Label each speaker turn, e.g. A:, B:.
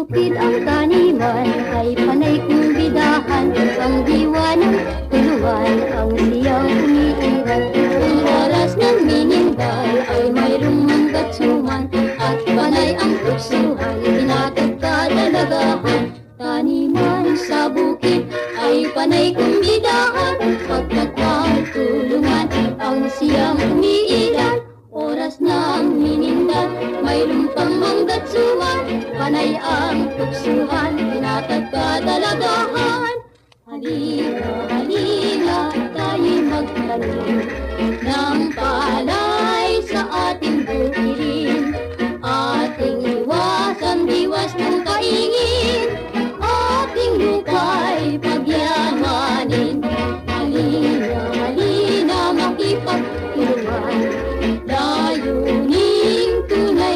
A: bukid ang taniman ay panay kong bidahan. Ang diwa ng tuluan ang siyang umiiral. Kung oras ng minindal ay mayroong manggatsuman at panay ang tuksuhan, pinagkakadalagahan. Taniman sa bukid ay panay kong bidahan, pagkakatulungan ang siyang umiiral. Oras ng minindal, mayroong pang manggatsuhan, panay ang tuksuhan, pinagkakadalagahan. Halika, halika, tayo'y magtanim ng palay.